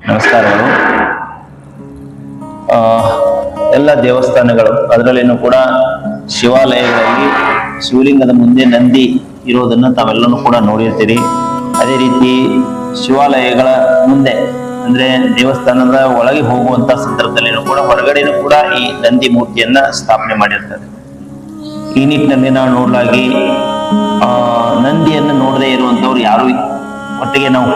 ನಮಸ್ಕಾರಗಳು. ಎಲ್ಲ ದೇವಸ್ಥಾನಗಳು ಅದರಲ್ಲಿನೂ ಕೂಡ ಶಿವಾಲಯಗಳಲ್ಲಿ ಶಿವಲಿಂಗದ ಮುಂದೆ ನಂದಿ ಇರೋದನ್ನ ತಾವೆಲ್ಲನೂ ಕೂಡ ನೋಡಿರ್ತೀರಿ. ಅದೇ ರೀತಿ ಶಿವಾಲಯಗಳ ಮುಂದೆ ಅಂದ್ರೆ ದೇವಸ್ಥಾನದ ಒಳಗೆ ಹೋಗುವಂತ ಸಂದರ್ಭದಲ್ಲಿನೂ ಕೂಡ ಹೊರಗಡೆನೂ ಕೂಡ ಈ ನಂದಿ ಮೂರ್ತಿಯನ್ನ ಸ್ಥಾಪನೆ ಮಾಡಿರ್ತಾರೆ. ಈ ನಿಟ್ಟಿನಲ್ಲಿ ನಾವು ನೋಡ್ಲಾಗಿ ನಂದಿಯನ್ನು ನೋಡದೇ ಇರುವಂತವ್ರು ಯಾರು ಒಟ್ಟಿಗೆ ನಾವು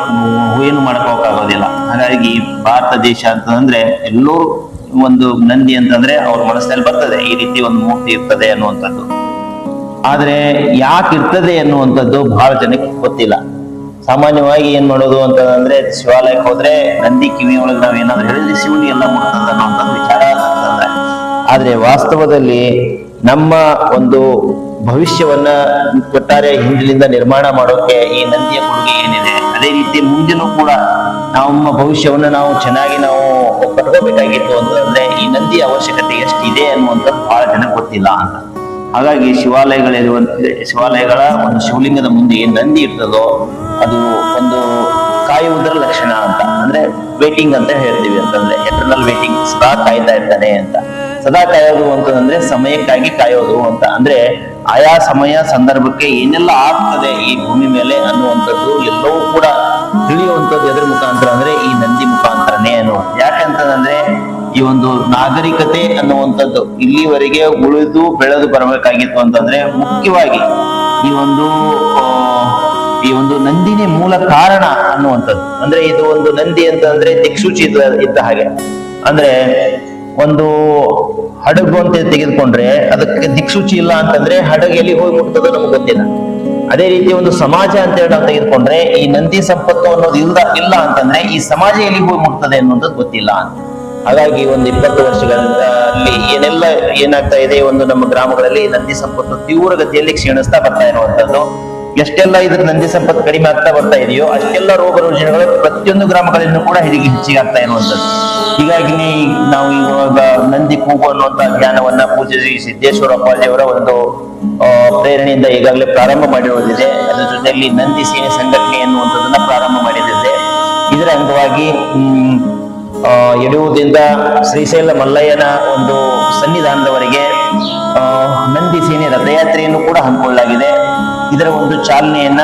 ಏನು ಹೋಗೋದಿಲ್ಲ. ಹಾಗಾಗಿ ಭಾರತ ದೇಶ ಅಂತಂದ್ರೆ ಎಲ್ಲರೂ ಒಂದು ನಂದಿ ಅಂತಂದ್ರೆ ಅವ್ರ ಮನಸ್ಸಿನಲ್ಲಿ ಬರ್ತದೆ ಈ ರೀತಿ ಒಂದು ಮೂರ್ತಿ ಇರ್ತದೆ ಅನ್ನುವಂಥದ್ದು. ಆದ್ರೆ ಯಾಕೆ ಇರ್ತದೆ ಅನ್ನುವಂಥದ್ದು ಬಹಳ ಜನಕ್ಕೆ ಗೊತ್ತಿಲ್ಲ. ಸಾಮಾನ್ಯವಾಗಿ ಏನ್ ಮಾಡೋದು ಅಂತಂದ್ರೆ ಶಿವಾಲಯಕ್ಕೆ ಹೋದ್ರೆ ನಂದಿ ಕಿವಿ ಒಳಗೆ ನಾವ್ ಏನಾದ್ರು ಹೇಳಿದ್ರೆ ಶಿವನಿ ಎಲ್ಲ ಮುಟ್ತದ ಅನ್ನುವಂಥದ್ದು ವಿಚಾರ ಅಂತಂದ್ರೆ, ಆದ್ರೆ ವಾಸ್ತವದಲ್ಲಿ ನಮ್ಮ ಒಂದು ಭವಿಷ್ಯವನ್ನ ಒಟ್ಟಾರೆ ಹಿಂದಿನಿಂದ ನಿರ್ಮಾಣ ಮಾಡೋಕೆ ಈ ನಂದಿಯ ಕೊಡುಗೆ ಏನಿದೆ, ಅದೇ ರೀತಿ ಮುಂದಿನೂ ಕೂಡ ನಮ್ಮ ಭವಿಷ್ಯವನ್ನ ನಾವು ಚೆನ್ನಾಗಿ ನಾವು ಕಟ್ಕೋಬೇಕಾಗಿತ್ತು ಅಂತಂದ್ರೆ ಈ ನಂದಿಯ ಅವಶ್ಯಕತೆ ಎಷ್ಟಿದೆ ಅನ್ನುವಂಥದ್ದು ಬಹಳ ಜನಕ್ಕೆ ಗೊತ್ತಿಲ್ಲ ಅಂತ. ಹಾಗಾಗಿ ಶಿವಾಲಯಗಳ ಒಂದು ಶಿವಲಿಂಗದ ಮುಂದೆ ಏನ್ ನಂದಿ ಇರ್ತದೋ ಅದು ಒಂದು ಕಾಯುವುದರ ಲಕ್ಷಣ ಅಂತ, ಅಂದ್ರೆ ವೇಟಿಂಗ್ ಅಂತ ಹೇಳ್ತೀವಿ. ಅಂತಂದ್ರೆ ಎಟರ್ನಲ್ ವೇಟಿಂಗ್, ಸದಾ ಕಾಯ್ತಾ ಇರ್ತಾನೆ ಅಂತ. ಸದಾ ಕಾಯೋದು ಅಂತಂದ್ರೆ ಸಮಯಕ್ಕಾಗಿ ಕಾಯೋದು ಅಂತ, ಅಂದ್ರೆ ಆಯಾ ಸಮಯ ಸಂದರ್ಭಕ್ಕೆ ಏನೆಲ್ಲ ಆಗ್ತದೆ ಈ ಭೂಮಿ ಮೇಲೆ ಅನ್ನುವಂಥದ್ದು ಎಲ್ಲವೂ ಕೂಡ ತಿಳಿಯುವಂಥದ್ದು ಎದ್ರ ಮುಖಾಂತರ ಅಂದ್ರೆ ಈ ನಂದಿ ಮುಖಾಂತರನೇ ಅನ್ನುವಂಥ. ಯಾಕಂತಂದ್ರೆ ಈ ಒಂದು ನಾಗರಿಕತೆ ಅನ್ನುವಂಥದ್ದು ಇಲ್ಲಿವರೆಗೆ ಉಳಿದು ಬೆಳೆದು ಬರಬೇಕಾಗಿತ್ತು ಅಂತಂದ್ರೆ ಮುಖ್ಯವಾಗಿ ಈ ಒಂದು ನಂದಿನೇ ಮೂಲ ಕಾರಣ ಅನ್ನುವಂಥದ್ದು. ಅಂದ್ರೆ ಇದು ಒಂದು ನಂದಿ ಅಂತಂದ್ರೆ ದಿಕ್ಸೂಚಿ ಇದ್ದ ಹಾಗೆ. ಅಂದ್ರೆ ಒಂದು ಹಡಗು ಅಂತ ತೆಗೆದುಕೊಂಡ್ರೆ ಅದಕ್ಕೆ ದಿಕ್ಸೂಚಿ ಇಲ್ಲ ಅಂತಂದ್ರೆ ಹಡಗು ಎಲ್ಲಿ ಹೋಗಿ ಮುಟ್ತದೋ ನಮ್ಗೆ ಗೊತ್ತಿಲ್ಲ. ಅದೇ ರೀತಿ ಒಂದು ಸಮಾಜ ಅಂತ ಹೇಳಿ ನಾವು ತೆಗೆದುಕೊಂಡ್ರೆ ಈ ನಂದಿ ಸಂಪತ್ತು ಅನ್ನೋದು ಇಲ್ಲ ಅಂತಂದ್ರೆ ಈ ಸಮಾಜ ಎಲ್ಲಿ ಹೋಗಿ ಮುಟ್ತದೆ ಅನ್ನೋದು ಗೊತ್ತಿಲ್ಲ ಅಂತ. ಹಾಗಾಗಿ ಒಂದು 20 ವರ್ಷಗಳಲ್ಲಿ ಏನಾಗ್ತಾ ಇದೆ, ಒಂದು ನಮ್ಮ ಗ್ರಾಮಗಳಲ್ಲಿ ನಂದಿ ಸಂಪತ್ತು ತೀವ್ರಗತಿಯಲ್ಲಿ ಕ್ಷೀಣಿಸ್ತಾ ಬರ್ತಾ ಇರುವಂತದ್ದು. ಎಷ್ಟೆಲ್ಲ ಇದ್ರ ನಂದಿ ಸಂಪತ್ತು ಕಡಿಮೆ ಆಗ್ತಾ ಬರ್ತಾ ಇದೆಯೋ ಅಷ್ಟೆಲ್ಲ ರೋಗ ರುಜಿನಗಳು ಪ್ರತಿಯೊಂದು ಗ್ರಾಮಗಳಲ್ಲೂ ಕೂಡ ಹೆಚ್ಚಿಗೆ ಆಗ್ತಾ ಇರುವಂತದ್ದು. ಹೀಗಾಗಿ ನಾವು ಇವಾಗ ನಂದಿ ಕೂಗು ಅನ್ನುವಂತ ಅಭಿಯಾನವನ್ನ ಪೂಜ್ಯ ಶ್ರೀ ಸಿದ್ದೇಶ್ವರ ಅಪ್ಪಾಜಿಯವರ ಒಂದು ಪ್ರೇರಣೆಯಿಂದ ಈಗಾಗಲೇ ಪ್ರಾರಂಭ ಮಾಡಿರುವುದಿದೆ. ಅದರ ಜೊತೆಯಲ್ಲಿ ನಂದಿ ಸೇನೆ ಸಂಘಟನೆ ಎನ್ನುವಂಥದ್ದನ್ನ ಪ್ರಾರಂಭ ಮಾಡಿದ್ದಿದೆ. ಇದರ ಅಂಗವಾಗಿ ಯಡಿಯೂರದಿಂದ ಶ್ರೀಶೈಲ ಮಲ್ಲಯ್ಯನ ಒಂದು ಸನ್ನಿಧಾನದವರೆಗೆ ನಂದಿ ಸೇನೆ ರಥಯಾತ್ರೆಯನ್ನು ಕೂಡ ಹಮ್ಮಿಕೊಳ್ಳಲಾಗಿದೆ. ಇದರ ಒಂದು ಚಾಲನೆಯನ್ನ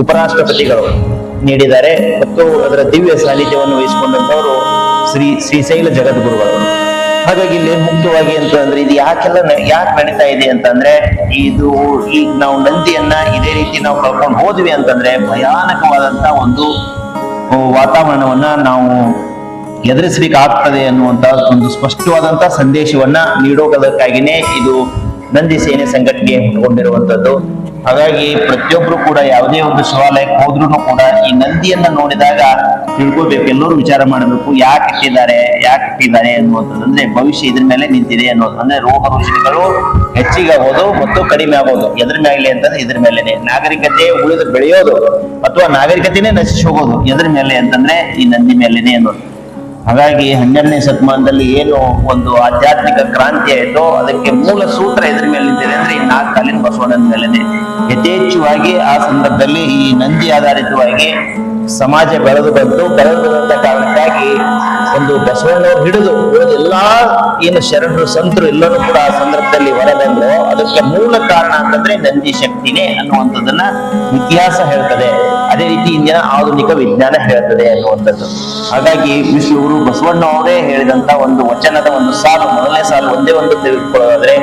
ಉಪರಾಷ್ಟ್ರಪತಿಗಳು ನೀಡಿದ್ದಾರೆ ಮತ್ತು ಅದರ ದಿವ್ಯ ಸಾನ್ನಿಧ್ಯವನ್ನು ವಹಿಸಿಕೊಂಡಂತವರು ಶ್ರೀಶೈಲ ಜಗದ್ಗುರುಗಳು. ಹಾಗಾಗಿ ಇಲ್ಲಿ ಮುಖ್ಯವಾಗಿ ಅಂತಂದ್ರೆ ಇದು ಯಾಕೆ ನಡೀತಾ ಇದೆ ಅಂತಂದ್ರೆ ಇದು ಈಗ ನಾವು ನಂದಿಯನ್ನ ಇದೇ ರೀತಿ ನಾವು ಕಳ್ಕೊಂಡು ಹೋದ್ವಿ ಅಂತಂದ್ರೆ ಭಯಾನಕವಾದಂತ ಒಂದು ವಾತಾವರಣವನ್ನ ನಾವು ಎದುರಿಸಬೇಕಾಗ್ತದೆ ಅನ್ನುವಂತ ಒಂದು ಸ್ಪಷ್ಟವಾದಂತ ಸಂದೇಶವನ್ನ ನೀಡೋದಕ್ಕಾಗಿನೇ ಇದು ನಂದಿ ಸೇನೆ ಸಂಘಟನೆ ಹುಟ್ಟುಕೊಂಡಿರುವಂತದ್ದು. ಹಾಗಾಗಿ ಪ್ರತಿಯೊಬ್ರು ಕೂಡ ಯಾವುದೇ ಒಂದು ಶಿವಾಲಯಕ್ಕೆ ಹೋದ್ರೂ ಕೂಡ ಈ ನಂದಿಯನ್ನ ನೋಡಿದಾಗ ತಿಳ್ಕೊಬೇಕು, ಎಲ್ಲರೂ ವಿಚಾರ ಮಾಡಬೇಕು ಯಾಕೆ ಇಟ್ಟಿದ್ದಾರೆ ಅನ್ನುವಂಥದ್ದು. ಅಂದ್ರೆ ಭವಿಷ್ಯ ಇದ್ರ ಮೇಲೆ ನಿಂತಿದೆ ಅನ್ನೋದು. ಅಂದ್ರೆ ರೋಗ ರುಜಿನಗಳು ಹೆಚ್ಚಿಗೆ ಆಗೋದು ಮತ್ತು ಕಡಿಮೆ ಆಗೋದು ಎದ್ರ ಮೇಲೆ ಅಂತಂದ್ರೆ ಇದ್ರ ಮೇಲೆನೆ. ನಾಗರಿಕತೆ ಉಳಿದು ಬೆಳೆಯೋದು ಅಥವಾ ನಾಗರಿಕತೆನೇ ನಶಿಸಿ ಹೋಗೋದು ಎದ್ರ ಮೇಲೆ ಅಂತಂದ್ರೆ ಈ ನಂದಿ ಮೇಲೆನೆ ಅನ್ನೋದು. ಹಾಗಾಗಿ 12ನೇ ಶತಮಾನದಲ್ಲಿ ಏನು ಒಂದು ಆಧ್ಯಾತ್ಮಿಕ ಕ್ರಾಂತಿ ಆಯಿತೋ ಅದಕ್ಕೆ ಮೂಲ ಸೂತ್ರ ಎದ್ರ ಮೇಲೆ ನಿಂತಿದೆ ಅಂದ್ರೆ ಈ 4 ಕಾಲಿನ ಬಸವಣ್ಣನ ಮೇಲೆನೆ. ಯಥೇಚ್ಛವಾಗಿ ಆ ಸಂದರ್ಭದಲ್ಲಿ ಈ ನಂದಿ ಆಧಾರಿತವಾಗಿ ಸಮಾಜ ಬೆಳೆದಂತ ಕಾರಣಕ್ಕಾಗಿ ಒಂದು ಬಸವಣ್ಣವ್ರು ಹಿಡಿದು ಎಲ್ಲಾ ಏನು ಶರಣರು ಸಂತರು ಎಲ್ಲರೂ ಕೂಡ ಆ ಸಂದರ್ಭದಲ್ಲಿ ಹೊರಬಂದ್ರು. ಅದಕ್ಕೆ ಮೂಲ ಕಾರಣ ಅಂತಂದ್ರೆ ನಂದಿ ಶಕ್ತಿನೇ ಅನ್ನುವಂಥದ್ದನ್ನ ಇತಿಹಾಸ ಹೇಳ್ತದೆ. ಅದೇ ರೀತಿ ಇಂದಿನ ಆಧುನಿಕ ವಿಜ್ಞಾನ ಹೇಳ್ತದೆ ಅನ್ನುವಂಥದ್ದು. ಹಾಗಾಗಿ ವಿಶ್ವಗುರು ಬಸವಣ್ಣ ಅವರೇ ಹೇಳಿದಂತ ಒಂದು ವಚನದ ಒಂದು ಸಾಲು, ಮೊದಲನೇ ಸಾಲು ಒಂದೇ ಒಂದು ತೆಗೆದುಕೊಳ್ಳೋದಾದ್ರೆ,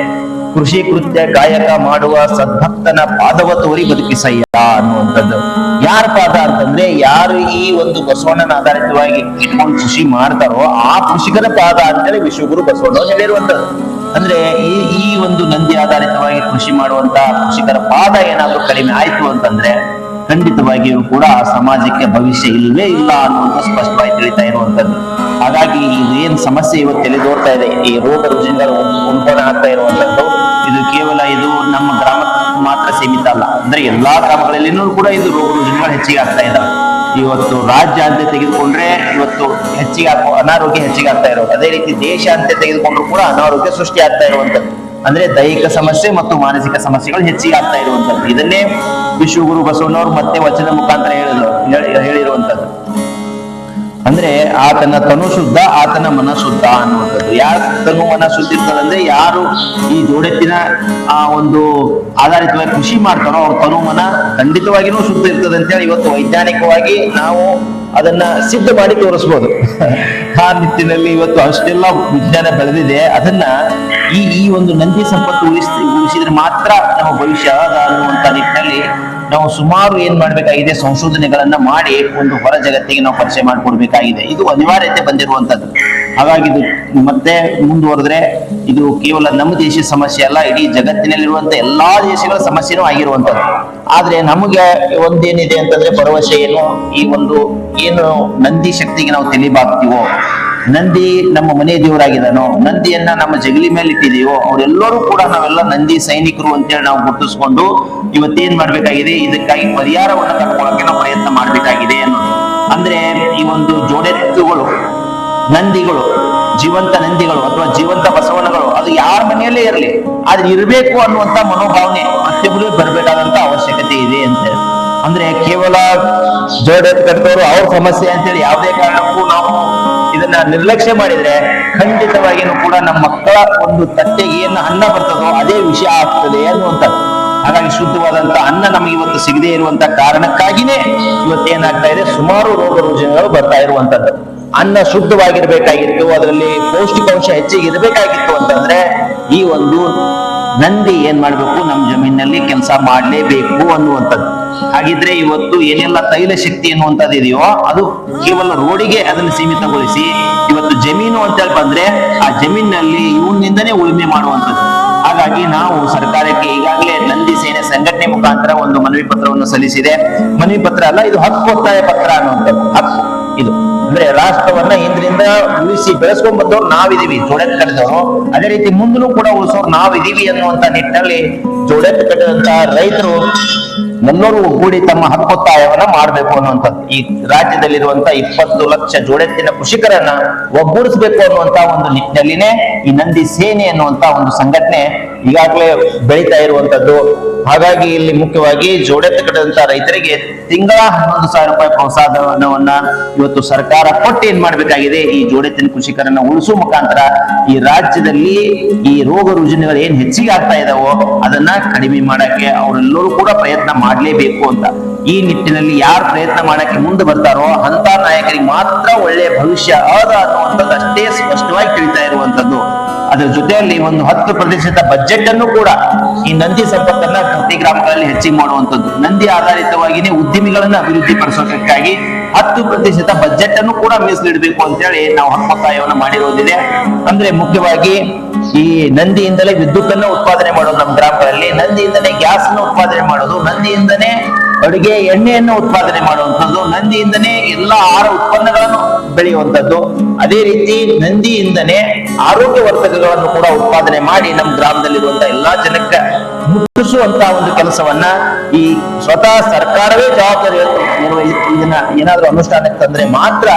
ಕೃಷಿ ಕೃತ್ಯ ಕಾಯಕ ಮಾಡುವ ಸದ್ಭಕ್ತನ ಪಾದವ ತೋರಿ ಬದುಕಿಸಯ್ಯ ಅನ್ನುವಂಥದ್ದು. ಯಾರ ಪಾದ ಅಂತಂದ್ರೆ ಯಾರು ಈ ಒಂದು ಬಸವಣ್ಣನ ಆಧಾರಿತವಾಗಿ ಇಟ್ಕೊಂಡು ಕೃಷಿ ಮಾಡ್ತಾರೋ ಆ ಕೃಷಿಕರ ಪಾದ ಅಂತೇಳಿ ವಿಶ್ವಗುರು ಬಸವಣ್ಣ ಹೇಳಿರುವಂತದ್ದು. ಅಂದ್ರೆ ಈ ಒಂದು ನಂದಿ ಆಧಾರಿತವಾಗಿ ಕೃಷಿ ಮಾಡುವಂತ ಕೃಷಿಕರ ಪಾದ ಏನಾದ್ರೂ ಕಡಿಮೆ ಆಯ್ತು ಅಂತಂದ್ರೆ ಖಂಡಿತವಾಗಿಯೂ ಕೂಡ ಆ ಸಮಾಜಕ್ಕೆ ಭವಿಷ್ಯ ಇಲ್ಲವೇ ಇಲ್ಲ ಅನ್ನುವಂಥ ಸ್ಪಷ್ಟವಾಗಿ ತಿಳಿತಾ ಇರುವಂತದ್ದು. ಹಾಗಾಗಿ ಇದೇನ್ ಸಮಸ್ಯೆ ಇವತ್ತು ತಲೆದೋರ್ತಾ ಇದೆ, ಈ ರೋಗ ರುಜಿನಗಳು ಉಲ್ಬಣ ಆಗ್ತಾ ಇರುವಂತದ್ದು, ಇದು ಕೇವಲ ಇದು ನಮ್ಮ ಗ್ರಾಮಕ್ಕೆ ಮಾತ್ರ ಸೀಮಿತ ಅಲ್ಲ. ಅಂದ್ರೆ ಎಲ್ಲಾ ಗ್ರಾಮಗಳಲ್ಲಿನೂ ಕೂಡ ಇದು ರೋಗ ರುಜಿನಗಳು ಹೆಚ್ಚಿಗೆ ಆಗ್ತಾ ಇದ್ದಾವೆ. ಇವತ್ತು ರಾಜ್ಯ ಅಂತ ತೆಗೆದುಕೊಂಡ್ರೆ ಇವತ್ತು ಅನಾರೋಗ್ಯ ಹೆಚ್ಚಿಗೆ ಆಗ್ತಾ ಇರೋದು. ಅದೇ ರೀತಿ ದೇಶ ಅಂತ ತೆಗೆದುಕೊಂಡ್ರು ಕೂಡ ಅನಾರೋಗ್ಯ ಸೃಷ್ಟಿ ಆಗ್ತಾ ಇರುವಂತದ್ದು. ಅಂದ್ರೆ ದೈಹಿಕ ಸಮಸ್ಯೆ ಮತ್ತು ಮಾನಸಿಕ ಸಮಸ್ಯೆಗಳು ಹೆಚ್ಚಿಗೆ ಆಗ್ತಾ ಇರುವಂತದ್ದು. ಇದನ್ನೇ ವಿಶ್ವಗುರು ಬಸವಣ್ಣವರು ಮತ್ತೆ ವಚನ ಮುಖಾಂತರ ಹೇಳಿರುವಂತದ್ದು. ಅಂದ್ರೆ ಆತನ ತನು ಶುದ್ಧ, ಆತನ ಮನ ಶುದ್ಧ ಅನ್ನುವಂಥದ್ದು. ಯಾರ ತನು ಮನ ಶುದ್ಧ ಇರ್ತದಂದ್ರೆ ಯಾರು ಈ ಜೋಡೆತ್ತಿನ ಆ ಒಂದು ಆಧಾರಿತವಾಗಿ ಕೃಷಿ ಮಾಡ್ತಾರೋ ಅವ್ರ ತನು ಮನ ಖಂಡಿತವಾಗಿನೂ ಶುದ್ಧ ಇರ್ತದೆ ಅಂತೇಳಿ ಇವತ್ತು ವೈಜ್ಞಾನಿಕವಾಗಿ ನಾವು ಅದನ್ನ ಸಿದ್ಧ ಮಾಡಿ ತೋರಿಸ್ಬೋದು. ಆ ನಿಟ್ಟಿನಲ್ಲಿ ಇವತ್ತು ಅಷ್ಟೆಲ್ಲ ವಿಜ್ಞಾನ ಬೆಳೆದಿದೆ. ಅದನ್ನ ಈ ಒಂದು ನಂದಿ ಸಂಪತ್ತು ಉಳಿಸಿದ್ರೆ ಮಾತ್ರ ನಮ್ಮ ಭವಿಷ್ಯ ಅದ ಅನ್ನುವಂತ ನಿಟ್ಟಿನಲ್ಲಿ ನಾವು ಸುಮಾರು ಏನ್ ಮಾಡ್ಬೇಕಾಗಿದೆ, ಸಂಶೋಧನೆಗಳನ್ನ ಮಾಡಿ ಒಂದು ಹೊರ ಜಗತ್ತಿಗೆ ನಾವು ಪರಿಚಯ ಮಾಡಿಕೊಡ್ಬೇಕಾಗಿದೆ. ಇದು ಅನಿವಾರ್ಯತೆ ಬಂದಿರುವಂತದ್ದು. ಹಾಗಾಗಿ ಇದು ಮತ್ತೆ ಮುಂದುವರೆದ್ರೆ ಇದು ಕೇವಲ ನಮ್ಮ ದೇಶದ ಸಮಸ್ಯೆ ಅಲ್ಲ, ಇಡೀ ಜಗತ್ತಿನಲ್ಲಿರುವಂತ ಎಲ್ಲಾ ದೇಶಗಳ ಸಮಸ್ಯೆನೂ ಆಗಿರುವಂತದ್ದು. ಆದ್ರೆ ನಮಗೆ ಒಂದೇನಿದೆ ಅಂತಂದ್ರೆ ಭರವಸೆ ಏನು, ಈ ಒಂದು ಏನು ನಂದಿ ಶಕ್ತಿಗೆ ನಾವು ತಲೆಬಾಗ್ತೀವೋ, ನಂದಿ ನಮ್ಮ ಮನೆ ದೇವರಾಗಿದ್ದಾನೋ, ನಂದಿಯನ್ನ ನಮ್ಮ ಜಗಲಿ ಮೇಲೆ ಇಟ್ಟಿದೆಯೋ, ಅವರೆಲ್ಲರೂ ಕೂಡ ನಾವೆಲ್ಲ ನಂದಿ ಸೈನಿಕರು ಅಂತೇಳಿ ನಾವು ಗುರುತಿಸ್ಕೊಂಡು ಇವತ್ತೇನ್ ಮಾಡ್ಬೇಕಾಗಿದೆ, ಇದಕ್ಕಾಗಿ ಪರಿಹಾರವನ್ನು ಕಂಡುಕೊಳ್ಳಕ್ಕೆ ನಾವು ಪ್ರಯತ್ನ ಮಾಡ್ಬೇಕಾಗಿದೆ ಅನ್ನೋದು. ಅಂದ್ರೆ ಈ ಒಂದು ಜೋಡೆತ್ತುಗಳು, ನಂದಿಗಳು, ಜೀವಂತ ನಂದಿಗಳು ಅಥವಾ ಜೀವಂತ ಬಸವನಗಳು ಅದು ಯಾರ ಮನೆಯಲ್ಲೇ ಇರಲಿ, ಆದ್ರೆ ಇರಬೇಕು ಅನ್ನುವಂತ ಮನೋಭಾವನೆ ಪ್ರತಿಯೊಬ್ಬರು ಬರಬೇಕಾದಂತ ಅವಶ್ಯಕತೆ ಇದೆ ಅಂತ. ಅಂದ್ರೆ ಕೇವಲ ಜೋಡೆತ್ತು ಕಟ್ಟೋರು ಅವ್ರ ಸಮಸ್ಯೆ ಅಂತೇಳಿ ಯಾವುದೇ ಕಾರಣಕ್ಕೂ ನಾವು ಇದನ್ನ ನಿರ್ಲಕ್ಷ್ಯ ಮಾಡಿದ್ರೆ ಖಂಡಿತವಾಗಿಯೂ ಕೂಡ ನಮ್ಮ ಮಕ್ಕಳ ಒಂದು ತಟ್ಟೆಗೆ ಏನು ಅನ್ನ ಬರ್ತದೋ ಅದೇ ವಿಷ ಆಗ್ತದೆ ಅನ್ನುವಂಥದ್ದು. ಹಾಗಾಗಿ ಶುದ್ಧವಾದಂತ ಅನ್ನ ನಮಗೆ ಇವತ್ತು ಸಿಗದೇ ಇರುವಂತ ಕಾರಣಕ್ಕಾಗಿನೇ ಇವತ್ತೇನಾಗ್ತಾ ಇದೆ, ಸುಮಾರು ರೋಗ ರುಜಿನಗಳು ಬರ್ತಾ ಇರುವಂತದ್ದು. ಅನ್ನ ಶುದ್ಧವಾಗಿರ್ಬೇಕಾಗಿತ್ತು, ಅದರಲ್ಲಿ ಪೌಷ್ಟಿಕಾಂಶ ಹೆಚ್ಚಿಗೆ ಇರಬೇಕಾಗಿತ್ತು ಅಂತಂದ್ರೆ ಈ ಒಂದು ನಂದಿ ಏನ್ ಮಾಡ್ಬೇಕು, ನಮ್ಮ ಜಮೀನಿನಲ್ಲಿ ಕೆಲಸ ಮಾಡ್ಲೇಬೇಕು ಅನ್ನುವಂಥದ್ದು. ಹಾಗಿದ್ರೆ ಇವತ್ತು ಏನೆಲ್ಲ ತೈಲ ಶಕ್ತಿ ಎನ್ನುವಂಥದ್ದು ಇದೆಯೋ ಅದು ಕೇವಲ ರೋಡಿಗೆ ಅದನ್ನು ಸೀಮಿತಗೊಳಿಸಿ ಇವತ್ತು ಜಮೀನು ಅಂತೇಳಿ ಬಂದ್ರೆ ಆ ಜಮೀನಿನಲ್ಲಿ ಇವನಿಂದನೇ ಉಳುಮೆ ಮಾಡುವಂಥದ್ದು. ಹಾಗಾಗಿ ನಾವು ಸರ್ಕಾರಕ್ಕೆ ಈಗಾಗಲೇ ನಂದಿ ಸೇನೆ ಸಂಘಟನೆ ಮುಖಾಂತರ ಒಂದು ಮನವಿ ಪತ್ರವನ್ನು ಸಲ್ಲಿಸಿದೆ. ಮನವಿ ಪತ್ರ ಅಲ್ಲ, ಇದು ಹಕ್ಕು ಒತ್ತಾಯ ಪತ್ರ ಅನ್ನುವಂಥದ್ದು. ಹಕ್ಕು ಇದು ಅಂದ್ರೆ ರಾಷ್ಟ್ರವನ್ನ ಇಂದ್ರಿಂದ ಉಳಿಸಿ ಬೆಳೆಸ್ಕೊಂಡ್ ಬಂದವ್ರು ನಾವಿದೀವಿ, ಜೋಡೆತ್ತು ಕಟ್ಟಿದವರು. ಅದೇ ರೀತಿ ಮುಂದೂ ಕೂಡ ಉಳಿಸೋರು ನಾವಿದೀವಿ ಅನ್ನುವಂತ ನಿಟ್ಟಿನಲ್ಲಿ ಜೋಡೆತ್ತು ಕಟ್ಟಿದಂತ ರೈತರು ಎಲ್ಲರೂ ಒಗ್ಗೂಡಿ ತಮ್ಮ ಹಕ್ಕೊತ್ತಾಯವನ್ನ ಮಾಡಬೇಕು ಅನ್ನುವಂಥದ್ದು. ಈ ರಾಜ್ಯದಲ್ಲಿರುವಂತ 20 ಲಕ್ಷ ಜೋಡೆತ್ತಿನ ಕೃಷಿಕರನ್ನ ಒಗ್ಗೂಡಿಸಬೇಕು ಅನ್ನುವಂತ ಒಂದು ನಿಟ್ಟಿನಲ್ಲಿನೇ ಈ ನಂದಿ ಸೇನೆ ಅನ್ನುವಂತ ಒಂದು ಸಂಘಟನೆ ಈಗಾಗಲೇ ಬೆಳೀತಾ ಇರುವಂತದ್ದು. ಹಾಗಾಗಿ ಇಲ್ಲಿ ಮುಖ್ಯವಾಗಿ ಜೋಡೆತ್ತು ಕಟ್ಟಿದಂತ ರೈತರಿಗೆ ತಿಂಗಳ 11,000 ರೂಪಾಯಿ ಪ್ರೋತ್ಸಾಹವನ್ನ ಇವತ್ತು ಸರ್ಕಾರ ಕೊಟ್ಟು ಏನ್ ಮಾಡ್ಬೇಕಾಗಿದೆ, ಈ ಜೋಡೆತ್ತಿನ ಕೃಷಿಕರನ್ನ ಉಳಿಸುವ ಮುಖಾಂತರ ಈ ರಾಜ್ಯದಲ್ಲಿ ಈ ರೋಗ ರುಜಿನಗಳು ಏನ್ ಹೆಚ್ಚಿಗೆ ಆಗ್ತಾ ಇದಾವೋ ಅದನ್ನ ಕಡಿಮೆ ಮಾಡಕ್ಕೆ ಅವರೆಲ್ಲರೂ ಕೂಡ ಪ್ರಯತ್ನ ಮಾಡ್ಲೇಬೇಕು ಅಂತ. ಈ ನಿಟ್ಟಿನಲ್ಲಿ ಯಾರು ಪ್ರಯತ್ನ ಮಾಡಕ್ಕೆ ಮುಂದೆ ಬರ್ತಾರೋ ಅಂತ ನಾಯಕರಿಗೆ ಮಾತ್ರ ಒಳ್ಳೆಯ ಭವಿಷ್ಯ ಅದ ಅನ್ನುವಂಥದ್ದು ಅಷ್ಟೇ ಸ್ಪಷ್ಟವಾಗಿ ತಿಳಿತಾ ಇರುವಂತದ್ದು. ಅದರ ಜೊತೆಯಲ್ಲಿ ಒಂದು 10% ಬಜೆಟ್ ಅನ್ನು ಕೂಡ ಈ ನಂದಿ ಸಂಪತ್ತನ್ನ ಪ್ರತಿ ಗ್ರಾಮಗಳಲ್ಲಿ ಹೆಚ್ಚಿಗೆ ಮಾಡುವಂಥದ್ದು, ನಂದಿ ಆಧಾರಿತವಾಗಿನೇ ಉದ್ಯಮಿಗಳನ್ನ ಅಭಿವೃದ್ಧಿ ಪಡಿಸೋದಕ್ಕಾಗಿ 10% ಬಜೆಟ್ ಅನ್ನು ಕೂಡ ಮೀಸಲಿಡಬೇಕು ಅಂತೇಳಿ ನಾವು ಹಕ್ಕೊತ್ತಾಯವನ್ನು ಮಾಡಿರುವುದಿದೆ. ಅಂದ್ರೆ ಮುಖ್ಯವಾಗಿ ಈ ನಂದಿಯಿಂದಲೇ ವಿದ್ಯುತ್ ಅನ್ನು ಉತ್ಪಾದನೆ ಮಾಡೋದು ನಮ್ಮ ಗ್ರಾಮಗಳಲ್ಲಿ, ನಂದಿಯಿಂದನೇ ಗ್ಯಾಸ್ ಅನ್ನು ಉತ್ಪಾದನೆ ಮಾಡೋದು, ನಂದಿಯಿಂದನೇ ಅಡುಗೆ ಎಣ್ಣೆಯನ್ನು ಉತ್ಪಾದನೆ ಮಾಡುವಂಥದ್ದು, ನಂದಿಯಿಂದನೇ ಎಲ್ಲಾ ಆಹಾರ ಉತ್ಪನ್ನಗಳನ್ನು ಬೆಳೆಯುವಂಥದ್ದು. ಅದೇ ರೀತಿ ನಂದಿಯಿಂದನೇ ಆರೋಗ್ಯ ವರ್ಧಕಗಳನ್ನು ಕೂಡ ಉತ್ಪಾದನೆ ಮಾಡಿ ನಮ್ಮ ಗ್ರಾಮದಲ್ಲಿರುವಂತಹ ಎಲ್ಲಾ ಜನಕ್ಕೆ ಮುಟ್ಟಿಸುವಂತ ಒಂದು ಕೆಲಸವನ್ನ ಈ ಸ್ವತಃ ಸರ್ಕಾರವೇ ಜವಾಬ್ದಾರಿ ಇದನ್ನ ಏನಾದ್ರೂ ಅನುಷ್ಠಾನಕ್ಕೆ ತಂದ್ರೆ ಮಾತ್ರ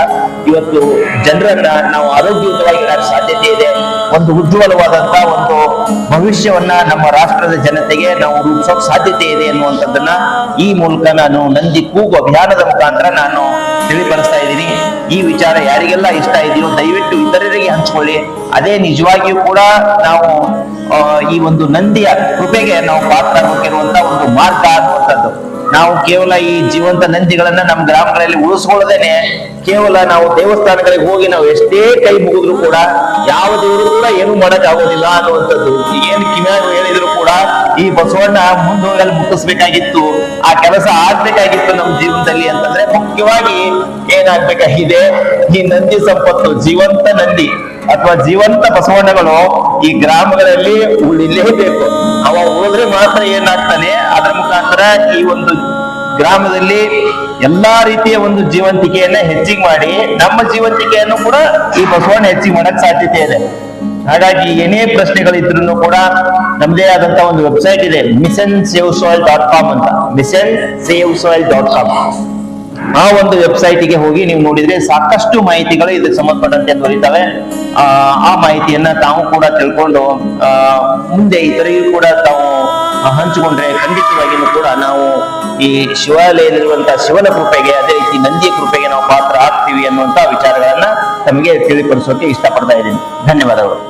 ಇವತ್ತು ಜನರನ್ನ ನಾವು ಆರೋಗ್ಯಯುತವಾಗಿ ಇಡಕ್ಕೆ ಸಾಧ್ಯತೆ ಇದೆ. ಒಂದು ಉಜ್ವಲವಾದಂತ ಒಂದು ಭವಿಷ್ಯವನ್ನ ನಮ್ಮ ರಾಷ್ಟ್ರದ ಜನತೆಗೆ ನಾವು ರೂಪಿಸೋಕ್ ಸಾಧ್ಯತೆ ಇದೆ ಎನ್ನುವಂಥದ್ದನ್ನ ಈ ಮೂಲಕ ನಾನು ನಂದಿ ಕೂಗು ಅಭಿಯಾನದ ಮುಖಾಂತರ ನಾನು ತಿಳಿಪಡಿಸ್ತಾ ಇದ್ದೀನಿ. ಈ ವಿಚಾರ ಯಾರಿಗೆಲ್ಲ ಇಷ್ಟ ಇದೆಯೋ ದಯವಿಟ್ಟು ಇತರರಿಗೆ ಹಂಚ್ಕೊಳ್ಳಿ. ಅದೇ ನಿಜವಾಗಿಯೂ ಕೂಡ ನಾವು ಈ ಒಂದು ನಂದಿಯ ಕೃಪೆಗೆ ನಾವು ಪಾತ್ರವಾಗಿರುವಂತ ಒಂದು ಮಾರ್ಗ ಅನ್ನುವಂಥದ್ದು. ನಾವು ಕೇವಲ ಈ ಜೀವಂತ ನಂದಿಗಳನ್ನ ನಮ್ಮ ಗ್ರಾಮಗಳಲ್ಲಿ ಉಳಿಸ್ಕೊಳ್ಳದೇನೆ ಕೇವಲ ನಾವು ದೇವಸ್ಥಾನಗಳಿಗೆ ಹೋಗಿ ನಾವು ಎಷ್ಟೇ ಕೈ ಮುಗಿದ್ರು ಕೂಡ ಯಾವ ದೇವರು ಕೂಡ ಏನು ಮಾಡಕ್ ಆಗೋದಿಲ್ಲ ಅನ್ನುವಂಥದ್ದು. ಏನ್ ಕಿಮ್ಯಾಗ ಹೇಳಿದ್ರು ಕೂಡ ಈ ಬಸವಣ್ಣ ಮುಂದೋಗಲ್ಲಿ ಮುಟ್ಟಿಸ್ಬೇಕಾಗಿತ್ತು, ಆ ಕೆಲಸ ಆಗ್ಬೇಕಾಗಿತ್ತು ನಮ್ಮ ಜೀವನದಲ್ಲಿ ಅಂತಂದ್ರೆ ಮುಖ್ಯವಾಗಿ ಏನಾಗ್ಬೇಕಾಗಿದೆ, ಈ ನಂದಿ ಸಂಪತ್ತು ಜೀವಂತ ನಂದಿ ಅಥವಾ ಜೀವಂತ ಬಸವಣ್ಣಗಳು ಈ ಗ್ರಾಮಗಳಲ್ಲಿ ಉಳಿಲೇಬೇಕು. ಅವ ಉಳಿದ್ರೆ ಮಾತ್ರ ಏನಾಗ್ತಾನೆ, ಅದರ ಮುಖಾಂತರ ಈ ಒಂದು ಗ್ರಾಮದಲ್ಲಿ ಎಲ್ಲಾ ರೀತಿಯ ಒಂದು ಜೀವಂತಿಕೆಯನ್ನ ಹೆಚ್ಚಿಗೆ ಮಾಡಿ ನಮ್ಮ ಜೀವಂತಿಕೆಯನ್ನು ಕೂಡ ಈ ಬಸವಣ್ಣ ಹೆಚ್ಚಿಗೆ ಮಾಡಕ್ ಸಾಧ್ಯತೆ ಇದೆ. ಹಾಗಾಗಿ ಏನೇ ಪ್ರಶ್ನೆಗಳಿದ್ರು ಕೂಡ ನಮ್ದೇ ಆದಂತ ಒಂದು ವೆಬ್ಸೈಟ್ ಇದೆ, missionsavesoil.com ಅಂತ, missionsavesoil.com. ಆ ಒಂದು ವೆಬ್ಸೈಟ್ಗೆ ಹೋಗಿ ನೀವು ನೋಡಿದ್ರೆ ಸಾಕಷ್ಟು ಮಾಹಿತಿಗಳು ಇದಕ್ಕೆ ಸಂಬಂಧಪಟ್ಟಂತೆ ದೊರೀತವೆ. ಆ ಮಾಹಿತಿಯನ್ನ ತಾವು ಕೂಡ ತಿಳ್ಕೊಂಡು ಮುಂದೆ ಇತರಿಗೂ ಕೂಡ ತಾವು ಹಂಚಿಕೊಂಡ್ರೆ ಖಂಡಿತವಾಗಿಯೂ ಕೂಡ ನಾವು ಈ ಶಿವಾಲಯದಲ್ಲಿರುವಂತಹ ಶಿವನ ಕೃಪೆಗೆ, ಅದೇ ರೀತಿ ನಂದಿಯ ಕೃಪೆಗೆ ನಾವು ಪಾತ್ರ ಆಗ್ತೀವಿ ಅನ್ನುವಂತ ವಿಚಾರಗಳನ್ನ ತಮಗೆ ತಿಳಿಪಡಿಸೋಕೆ ಇಷ್ಟಪಡ್ತಾ ಇದ್ದೀನಿ. ಧನ್ಯವಾದಗಳು.